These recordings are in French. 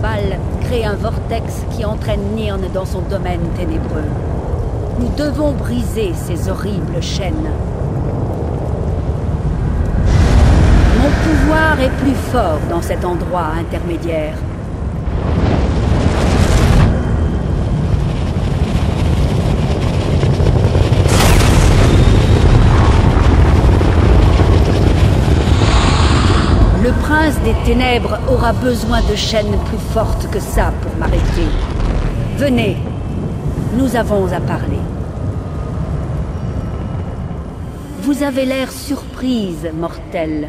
Bal crée un vortex qui entraîne Nirn dans son domaine ténébreux. Nous devons briser ces horribles chaînes. Mon pouvoir est plus fort dans cet endroit intermédiaire. Le prince des ténèbres aura besoin de chaînes plus fortes que ça pour m'arrêter. Venez, nous avons à parler. Vous avez l'air surprise, mortelle.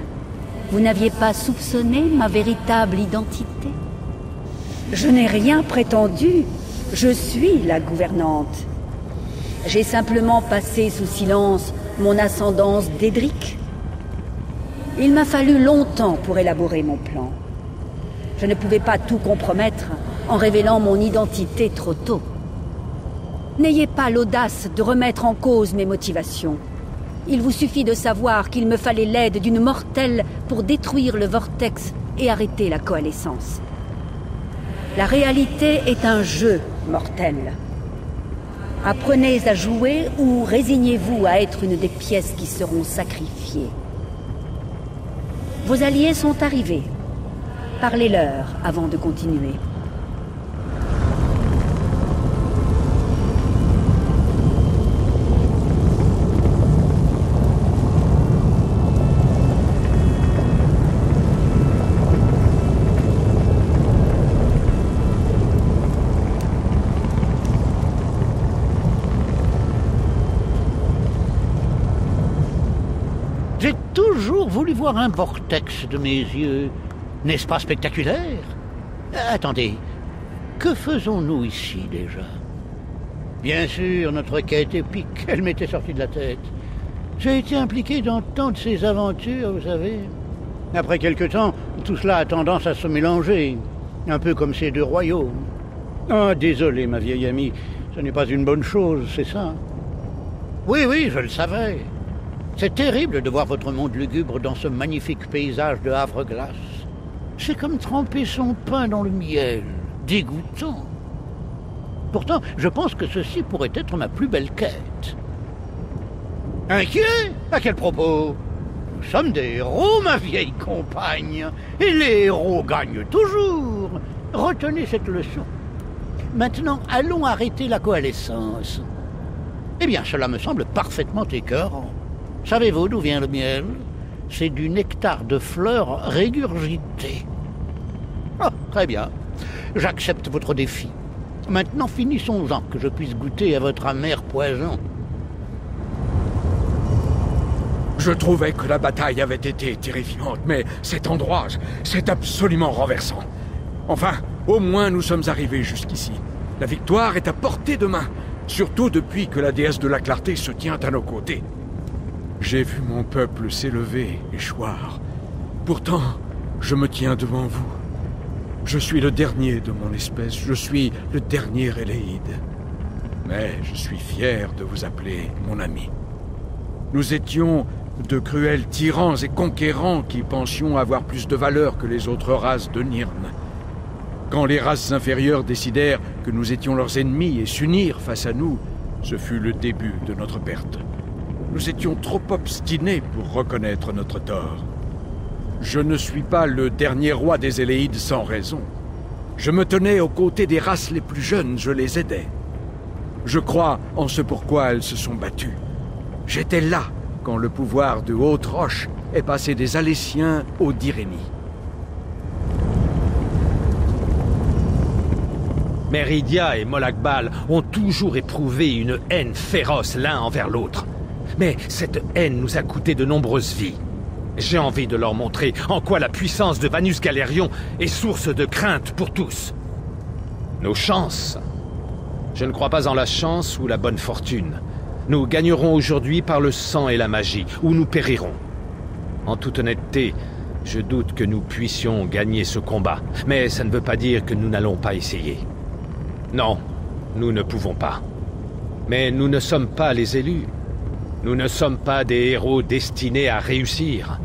Vous n'aviez pas soupçonné ma véritable identité? Je n'ai rien prétendu. Je suis la gouvernante. J'ai simplement passé sous silence mon ascendance d'Edric. Il m'a fallu longtemps pour élaborer mon plan. Je ne pouvais pas tout compromettre en révélant mon identité trop tôt. N'ayez pas l'audace de remettre en cause mes motivations. Il vous suffit de savoir qu'il me fallait l'aide d'une mortelle pour détruire le vortex et arrêter la coalescence. La réalité est un jeu, mortel. Apprenez à jouer ou résignez-vous à être une des pièces qui seront sacrifiées. Vos alliés sont arrivés. Parlez-leur avant de continuer. J'ai toujours voulu voir un vortex de mes yeux. N'est-ce pas spectaculaire? Attendez, que faisons-nous ici déjà? Bien sûr, notre quête épique, elle m'était sortie de la tête. J'ai été impliqué dans tant de ces aventures, vous savez. Après quelque temps, tout cela a tendance à se mélanger, un peu comme ces deux royaumes. Ah, désolé, ma vieille amie, ce n'est pas une bonne chose, c'est ça? Oui, je le savais. C'est terrible de voir votre monde lugubre dans ce magnifique paysage de Havre-Glace. C'est comme tremper son pain dans le miel, dégoûtant. Pourtant, je pense que ceci pourrait être ma plus belle quête. Inquiet? À quel propos? Nous sommes des héros, ma vieille compagne, et les héros gagnent toujours. Retenez cette leçon. Maintenant, allons arrêter la coalescence. Eh bien, cela me semble parfaitement écœurant. Savez-vous d'où vient le miel? C'est du nectar de fleurs régurgité. Ah, très bien. J'accepte votre défi. Maintenant, finissons-en, que je puisse goûter à votre amer poison. Je trouvais que la bataille avait été terrifiante, mais cet endroit, c'est absolument renversant. Enfin, au moins nous sommes arrivés jusqu'ici. La victoire est à portée de main, surtout depuis que la déesse de la clarté se tient à nos côtés. J'ai vu mon peuple s'élever et choir. Pourtant, je me tiens devant vous. Je suis le dernier de mon espèce, je suis le dernier Éléide. Mais je suis fier de vous appeler mon ami. Nous étions de cruels tyrans et conquérants qui pensions avoir plus de valeur que les autres races de Nirn. Quand les races inférieures décidèrent que nous étions leurs ennemis et s'unirent face à nous, ce fut le début de notre perte. Nous étions trop obstinés pour reconnaître notre tort. Je ne suis pas le dernier roi des Éléides sans raison. Je me tenais aux côtés des races les plus jeunes, je les aidais. Je crois en ce pourquoi elles se sont battues. J'étais là quand le pouvoir de Haute-Roche est passé des Alésiens aux d'Irénie. Meridia et Molakbal ont toujours éprouvé une haine féroce l'un envers l'autre. Mais cette haine nous a coûté de nombreuses vies. J'ai envie de leur montrer en quoi la puissance de Vanus Galerion est source de crainte pour tous. Nos chances. Je ne crois pas en la chance ou la bonne fortune. Nous gagnerons aujourd'hui par le sang et la magie, ou nous périrons. En toute honnêteté, je doute que nous puissions gagner ce combat, mais ça ne veut pas dire que nous n'allons pas essayer. Non, nous ne pouvons pas. Mais nous ne sommes pas les élus. Nous ne sommes pas des héros destinés à réussir.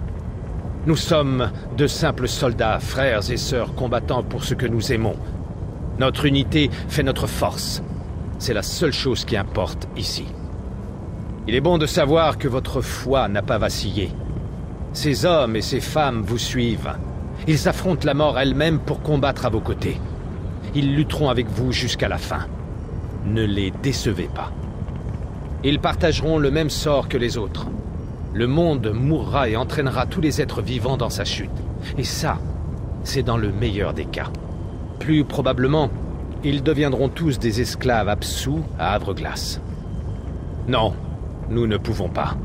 Nous sommes de simples soldats, frères et sœurs combattant pour ce que nous aimons. Notre unité fait notre force. C'est la seule chose qui importe ici. Il est bon de savoir que votre foi n'a pas vacillé. Ces hommes et ces femmes vous suivent. Ils affrontent la mort elle-même pour combattre à vos côtés. Ils lutteront avec vous jusqu'à la fin. Ne les décevez pas. Ils partageront le même sort que les autres. Le monde mourra et entraînera tous les êtres vivants dans sa chute. Et ça, c'est dans le meilleur des cas. Plus probablement, ils deviendront tous des esclaves absous à Havre-Glace. Non, nous ne pouvons pas.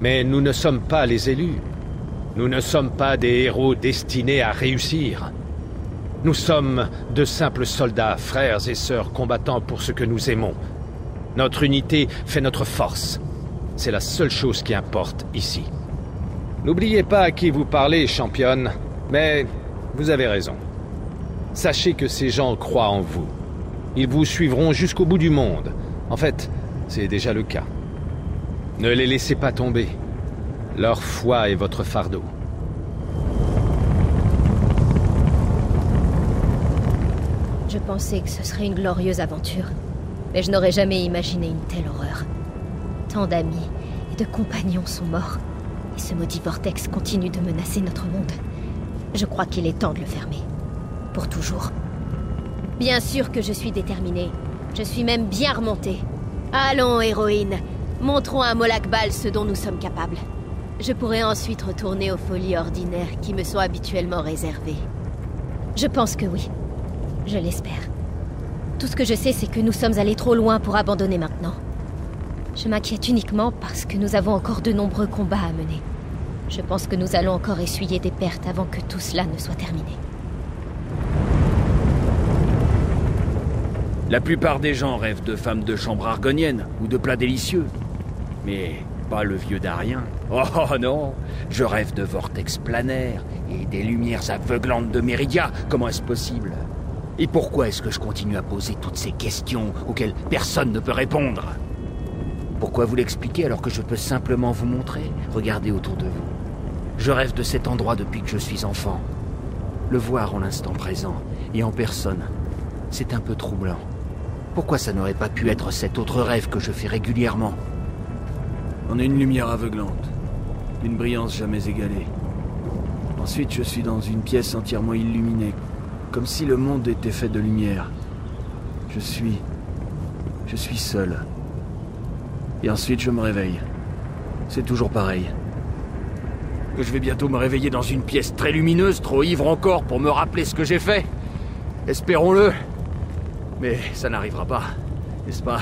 Mais nous ne sommes pas les élus. Nous ne sommes pas des héros destinés à réussir. Nous sommes de simples soldats, frères et sœurs combattant pour ce que nous aimons. Notre unité fait notre force. C'est la seule chose qui importe ici. N'oubliez pas à qui vous parlez, championne, mais vous avez raison. Sachez que ces gens croient en vous. Ils vous suivront jusqu'au bout du monde. En fait, c'est déjà le cas. Ne les laissez pas tomber. Leur foi est votre fardeau. Je pensais que ce serait une glorieuse aventure, mais je n'aurais jamais imaginé une telle horreur. Tant d'amis et de compagnons sont morts, et ce maudit vortex continue de menacer notre monde. Je crois qu'il est temps de le fermer. Pour toujours. Bien sûr que je suis déterminée. Je suis même bien remontée. Allons, héroïne. Montrons à Molag Bal ce dont nous sommes capables. Je pourrai ensuite retourner aux folies ordinaires qui me sont habituellement réservées. Je pense que oui. Je l'espère. Tout ce que je sais, c'est que nous sommes allés trop loin pour abandonner maintenant. Je m'inquiète uniquement parce que nous avons encore de nombreux combats à mener. Je pense que nous allons encore essuyer des pertes avant que tout cela ne soit terminé. La plupart des gens rêvent de femmes de chambre argoniennes ou de plats délicieux. Mais pas le vieux Darien. Oh non, je rêve de vortex planaires et des lumières aveuglantes de Méridia. Comment est-ce possible? Et pourquoi est-ce que je continue à poser toutes ces questions auxquelles personne ne peut répondre? Pourquoi vous l'expliquer alors que je peux simplement vous montrer? Regardez autour de vous. Je rêve de cet endroit depuis que je suis enfant. Le voir en l'instant présent et en personne, c'est un peu troublant. Pourquoi ça n'aurait pas pu être cet autre rêve que je fais régulièrement? On a une lumière aveuglante, d'une brillance jamais égalée. Ensuite, je suis dans une pièce entièrement illuminée, comme si le monde était fait de lumière. Je suis seul. Et ensuite, je me réveille. C'est toujours pareil. Que je vais bientôt me réveiller dans une pièce très lumineuse, trop ivre encore pour me rappeler ce que j'ai fait. Espérons-le. Mais ça n'arrivera pas, n'est-ce pas?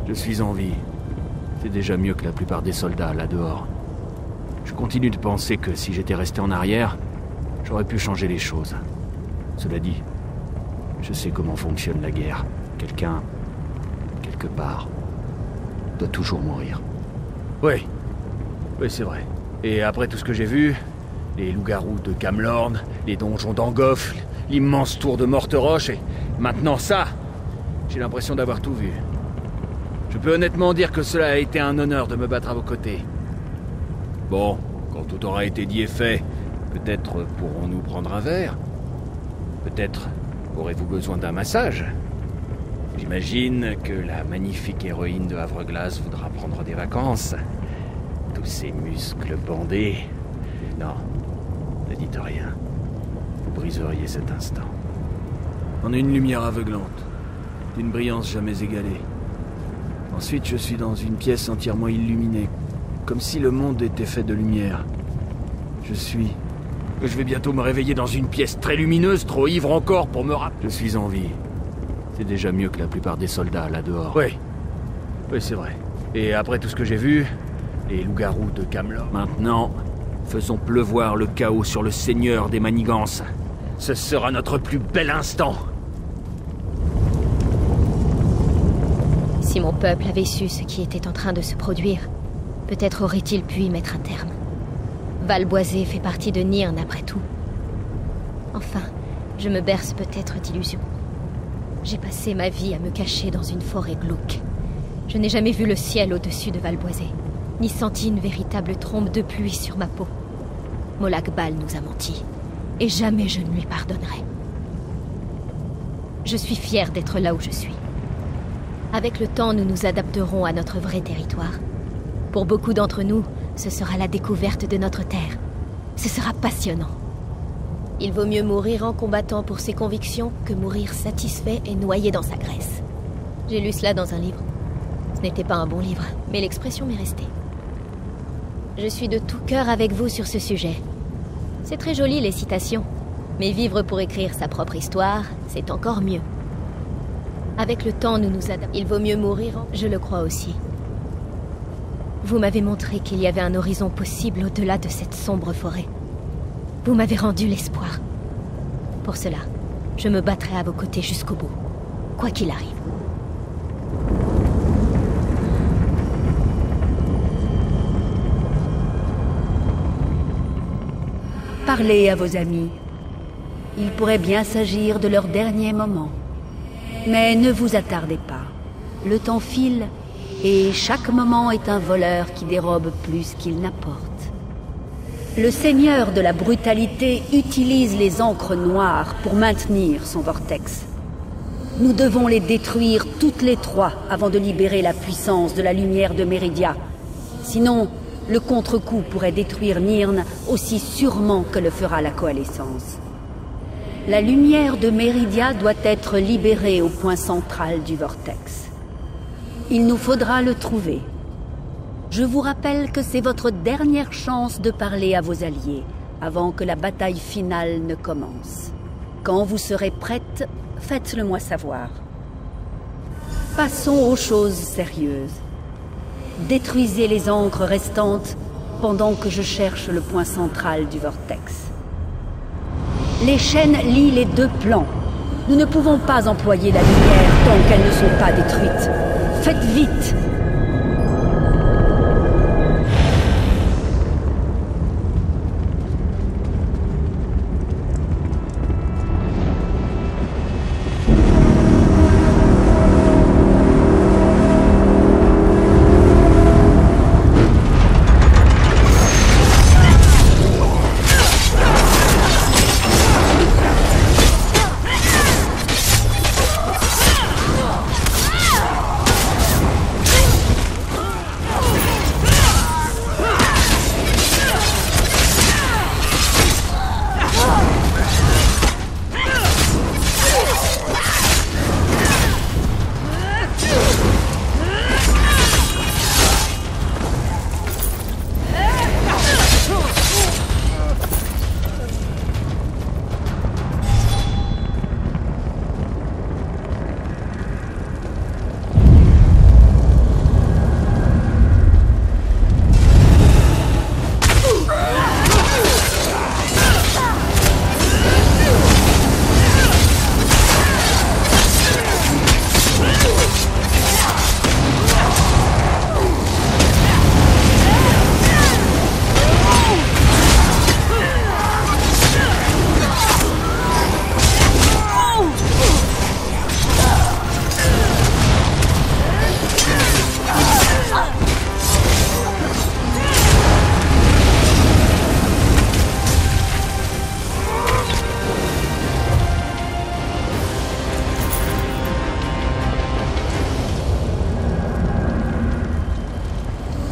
Je suis en vie. C'est déjà mieux que la plupart des soldats là dehors. Je continue de penser que si j'étais resté en arrière, j'aurais pu changer les choses. Cela dit, je sais comment fonctionne la guerre. Quelqu'un, quelque part, doit toujours mourir. Oui, c'est vrai. Et après tout ce que j'ai vu, les loups-garous de Camlorn, les donjons d'Angof, l'immense tour de Morteroche, et maintenant ça, j'ai l'impression d'avoir tout vu. Je peux honnêtement dire que cela a été un honneur de me battre à vos côtés. Bon, quand tout aura été dit et fait, peut-être pourrons-nous prendre un verre? Peut-être aurez-vous besoin d'un massage? J'imagine que la magnifique héroïne de Havre-Glace voudra prendre des vacances. Tous ces muscles bandés. Non, ne dites rien. Vous briseriez cet instant. On a une lumière aveuglante, d'une brillance jamais égalée. Ensuite, je suis dans une pièce entièrement illuminée, comme si le monde était fait de lumière. Je vais bientôt me réveiller dans une pièce très lumineuse, trop ivre encore pour me rappeler. Je suis en vie. C'est déjà mieux que la plupart des soldats là dehors. Oui, c'est vrai. Et après tout ce que j'ai vu, les loups-garous de Camlorn. Maintenant, faisons pleuvoir le chaos sur le seigneur des manigances. Ce sera notre plus bel instant. Si mon peuple avait su ce qui était en train de se produire, peut-être aurait-il pu y mettre un terme. Valboisé fait partie de Nirn après tout. Enfin, je me berce peut-être d'illusions. J'ai passé ma vie à me cacher dans une forêt glauque. Je n'ai jamais vu le ciel au-dessus de Valboisé, ni senti une véritable trombe de pluie sur ma peau. Molag Bal nous a menti. Et jamais je ne lui pardonnerai. Je suis fière d'être là où je suis. Avec le temps, nous nous adapterons à notre vrai territoire. Pour beaucoup d'entre nous, ce sera la découverte de notre terre. Ce sera passionnant. Il vaut mieux mourir en combattant pour ses convictions que mourir satisfait et noyé dans sa graisse. J'ai lu cela dans un livre. Ce n'était pas un bon livre, mais l'expression m'est restée. Je suis de tout cœur avec vous sur ce sujet. C'est très joli les citations, mais vivre pour écrire sa propre histoire, c'est encore mieux. Avec le temps, nous nous adaptons. Il vaut mieux mourir en... Je le crois aussi. Vous m'avez montré qu'il y avait un horizon possible au-delà de cette sombre forêt. Vous m'avez rendu l'espoir. Pour cela, je me battrai à vos côtés jusqu'au bout, quoi qu'il arrive. Parlez à vos amis. Il pourrait bien s'agir de leur dernier moment. Mais ne vous attardez pas. Le temps file, et chaque moment est un voleur qui dérobe plus qu'il n'apporte. Le seigneur de la brutalité utilise les encres noires pour maintenir son vortex. Nous devons les détruire toutes les trois avant de libérer la puissance de la lumière de Meridia. Sinon, le contre-coup pourrait détruire Nirn aussi sûrement que le fera la coalescence. La lumière de Meridia doit être libérée au point central du vortex. Il nous faudra le trouver. Je vous rappelle que c'est votre dernière chance de parler à vos alliés, avant que la bataille finale ne commence. Quand vous serez prête, faites-le moi savoir. Passons aux choses sérieuses. Détruisez les encres restantes pendant que je cherche le point central du vortex. Les chaînes lient les deux plans. Nous ne pouvons pas employer la lumière tant qu'elles ne sont pas détruites. Faites vite!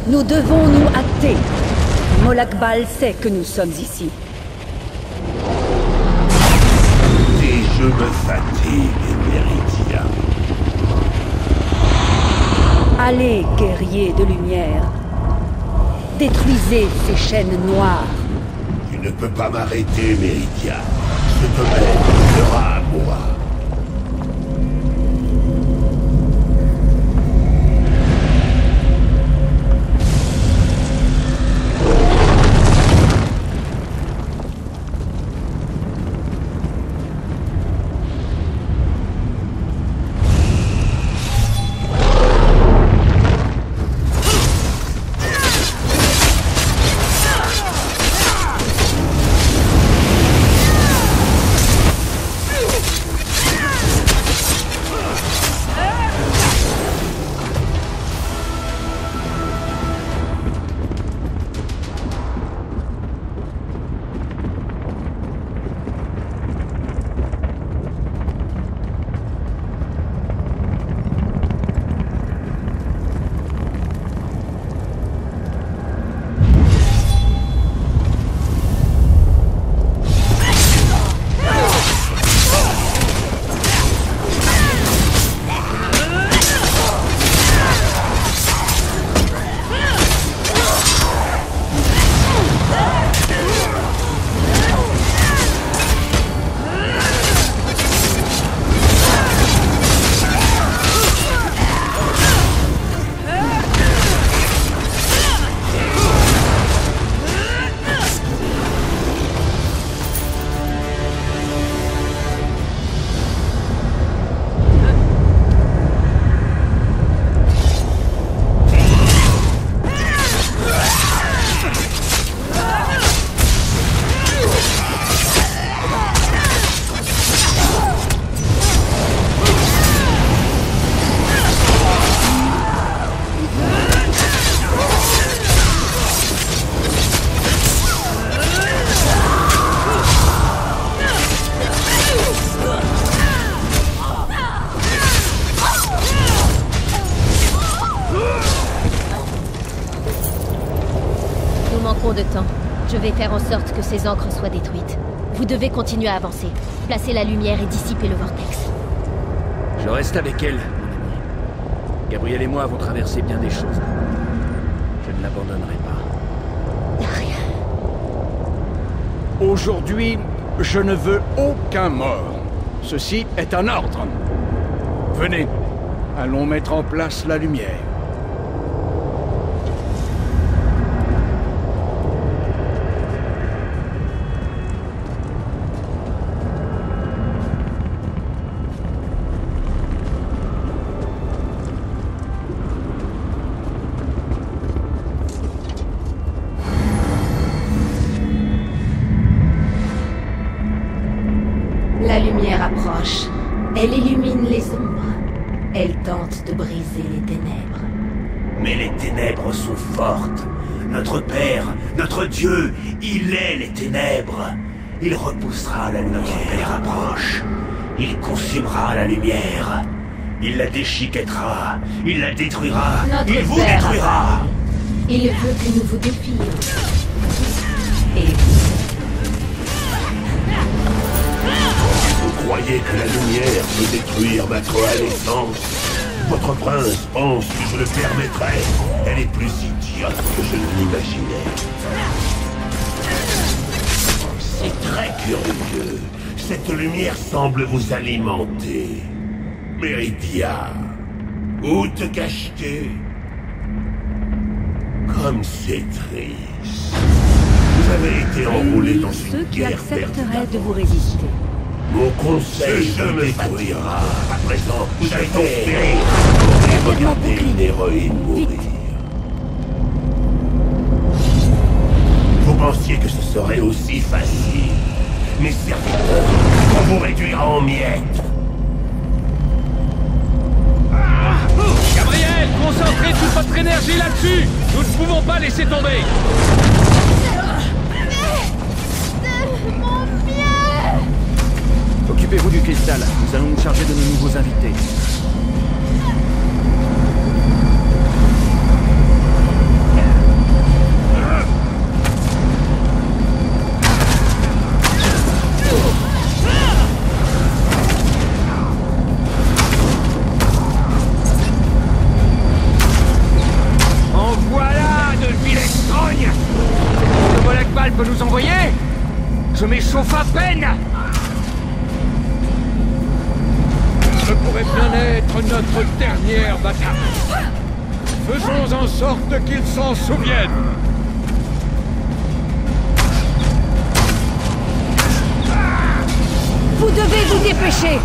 Nous devons nous hâter. Molag Bal sait que nous sommes ici. Et je me fatigue, Meridia. Allez, guerriers de lumière. Détruisez ces chaînes noires. Tu ne peux pas m'arrêter, Meridia. Ce domaine sera à moi. trop de temps. Je vais faire en sorte que ces ancres soient détruites. Vous devez continuer à avancer. Placer la lumière et dissiper le vortex. Je reste avec elle, mon ami. Gabriel et moi avons traversé bien des choses. Je ne l'abandonnerai pas. Rien. Aujourd'hui, je ne veux aucun mort. Ceci est un ordre. Venez, allons mettre en place la lumière. La lumière approche. Elle illumine les ombres. Elle tente de briser les ténèbres. Mais les ténèbres sont fortes. Notre Père, notre Dieu, il est les ténèbres. Il repoussera la lumière. Notre Père approche. Il consumera la lumière. Il la déchiquettera. Il la détruira. Il vous détruira. Il veut que nous vous défions. Et vous. Vous croyez que la lumière peut détruire ma coalescence? Votre prince pense que je le permettrai. Elle est plus idiote que je ne l'imaginais. C'est très curieux. Cette lumière semble vous alimenter. Méridia, où te caches-tu? Comme c'est triste. Vous avez été enroulé dans ceux une qui guerre accepteraient perdue. de vous résister. Mon conseil me détruira. À présent, vous allez donc périr. Et Faites-moi regardez bouclier. une héroïne mourir. Vite. Vous pensiez que ce serait aussi facile. Mes serviteurs vont vous réduire en miettes. Gabriel, concentrez toute votre énergie là-dessus. Nous ne pouvons pas laisser tomber. Occupez-vous du cristal. Nous allons nous charger de nos nouveaux invités. En voilà de vilaines trognes. C'est ce que Molag Bal peut nous envoyer. Je m'échauffe à peine. Ce pourrait bien être notre dernière bataille. Faisons en sorte qu'ils s'en souviennent. Vous devez vous dépêcher.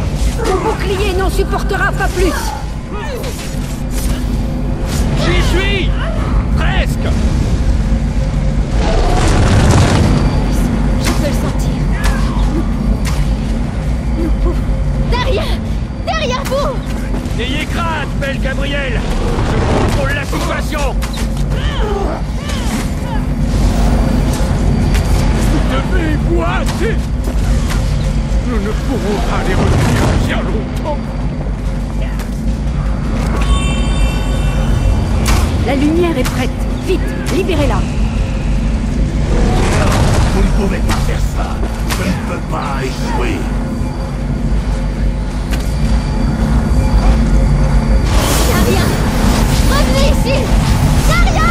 Mon bouclier n'en supportera pas plus. J'y suis. Presque. Je peux le sentir. Nous pouvons... Derrière! Derrière vous! N'ayez crainte, belle Gabrielle. Je contrôle la situation. Devez-vous hâter. Nous ne pourrons pas les retenir bien longtemps. La lumière est prête. Vite, libérez-la. Vous ne pouvez pas faire ça. Je ne peux pas échouer. Daria! Revenez ici! Daria!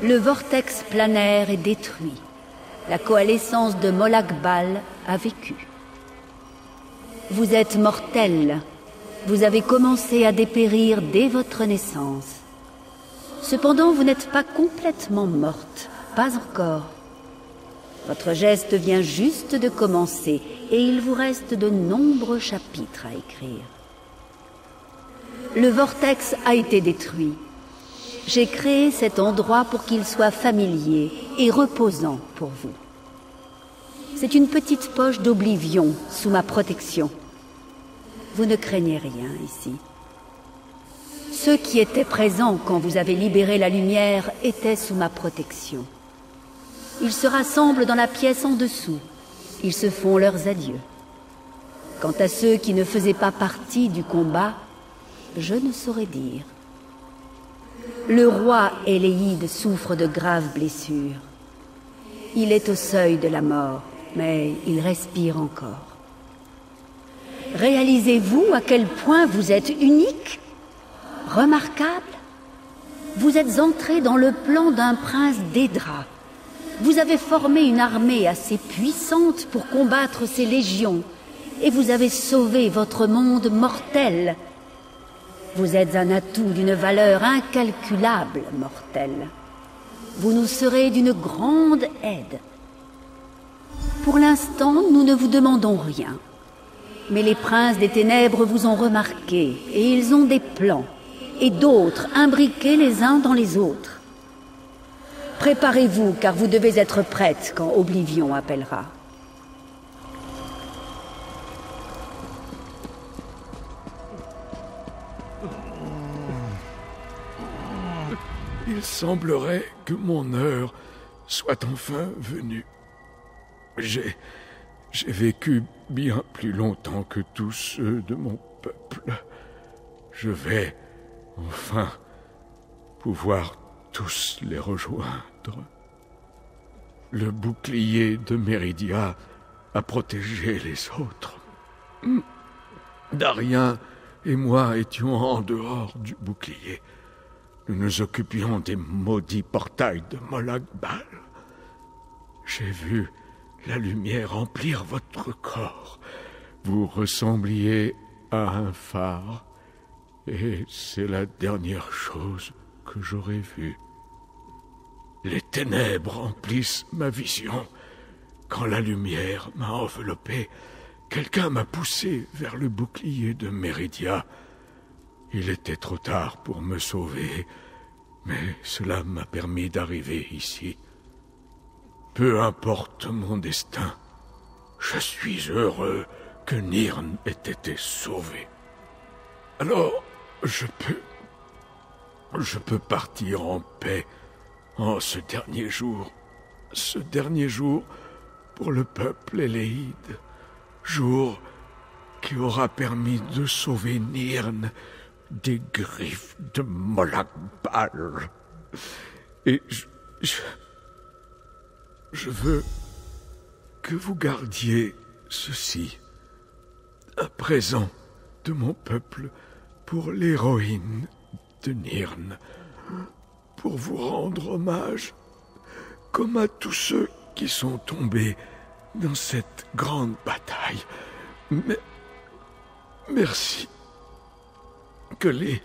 Le vortex planaire est détruit. La coalescence de Molag Bal a vécu. Vous êtes mortel. Vous avez commencé à dépérir dès votre naissance. Cependant, vous n'êtes pas complètement morte. Pas encore. Votre geste vient juste de commencer et il vous reste de nombreux chapitres à écrire. Le vortex a été détruit. J'ai créé cet endroit pour qu'il soit familier et reposant pour vous. C'est une petite poche d'oblivion sous ma protection. Vous ne craignez rien ici. Ceux qui étaient présents quand vous avez libéré la lumière étaient sous ma protection. Ils se rassemblent dans la pièce en dessous. Ils se font leurs adieux. Quant à ceux qui ne faisaient pas partie du combat, je ne saurais dire. Le roi Éléide souffre de graves blessures. Il est au seuil de la mort, mais il respire encore. Réalisez-vous à quel point vous êtes unique, remarquable? Vous êtes entré dans le plan d'un prince d'Aedra. Vous avez formé une armée assez puissante pour combattre ces légions, et vous avez sauvé votre monde mortel. Vous êtes un atout d'une valeur incalculable, mortel. Vous nous serez d'une grande aide. Pour l'instant, nous ne vous demandons rien. Mais les princes des ténèbres vous ont remarqué, et ils ont des plans, et d'autres imbriqués les uns dans les autres. Préparez-vous, car vous devez être prête quand Oblivion appellera. Il semblerait que mon heure soit enfin venue. J'ai vécu bien plus longtemps que tous ceux de mon peuple. Je vais enfin pouvoir tous les rejoindre. Le bouclier de Méridia a protégé les autres. Darien et moi étions en dehors du bouclier. Nous nous occupions des maudits portails de Molag Bal. J'ai vu la lumière remplir votre corps. Vous ressembliez à un phare, et c'est la dernière chose que j'aurais vue. Les ténèbres remplissent ma vision. Quand la lumière m'a enveloppé, quelqu'un m'a poussé vers le bouclier de Méridia. Il était trop tard pour me sauver, mais cela m'a permis d'arriver ici. Peu importe mon destin, je suis heureux que Nirn ait été sauvé. Alors, je peux partir en paix en ce dernier jour pour le peuple Éléide, jour qui aura permis de sauver Nirn des griffes de Molag Bal. Et je veux que vous gardiez ceci, un présent de mon peuple pour l'héroïne de Nirn, pour vous rendre hommage, comme à tous ceux qui sont tombés dans cette grande bataille. Mais merci. Que les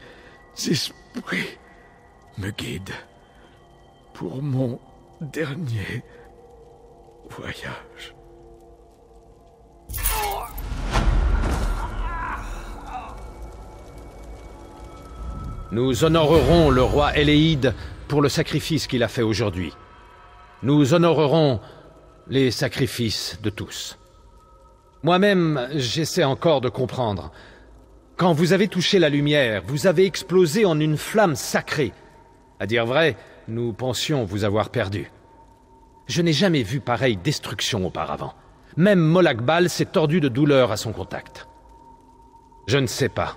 esprits me guident pour mon dernier voyage. Nous honorerons le roi Éléide pour le sacrifice qu'il a fait aujourd'hui. Nous honorerons les sacrifices de tous. Moi-même, j'essaie encore de comprendre. Quand vous avez touché la lumière, vous avez explosé en une flamme sacrée. À dire vrai, nous pensions vous avoir perdu. Je n'ai jamais vu pareille destruction auparavant. Même Molag Bal s'est tordu de douleur à son contact. Je ne sais pas.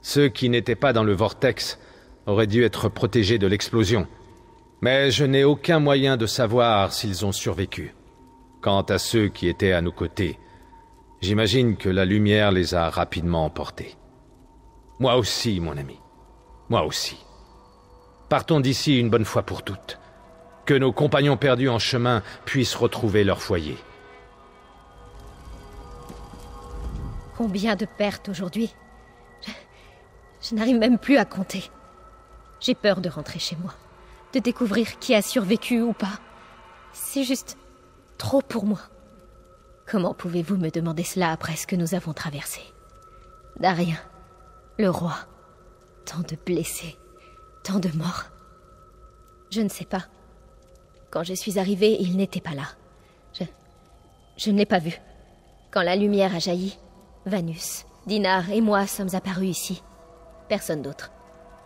Ceux qui n'étaient pas dans le vortex auraient dû être protégés de l'explosion. Mais je n'ai aucun moyen de savoir s'ils ont survécu. Quant à ceux qui étaient à nos côtés, j'imagine que la lumière les a rapidement emportés. Moi aussi, mon ami. Moi aussi. Partons d'ici une bonne fois pour toutes. Que nos compagnons perdus en chemin puissent retrouver leur foyer. Combien de pertes aujourd'hui? Je n'arrive même plus à compter. J'ai peur de rentrer chez moi, de découvrir qui a survécu ou pas. C'est juste trop pour moi. Comment pouvez-vous me demander cela après ce que nous avons traversé? Darien, le roi, tant de blessés, tant de morts. Je ne sais pas. Quand je suis arrivée, il n'était pas là. Je ne l'ai pas vu. Quand la lumière a jailli, Vanus, Dinar et moi sommes apparus ici. Personne d'autre.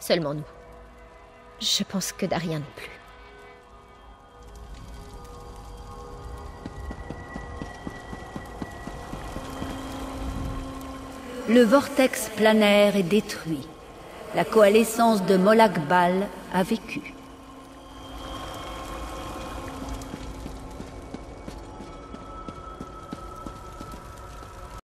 Seulement nous. Je pense que Daria non plus. Le vortex planaire est détruit. La coalescence de Molag Bal a vécu.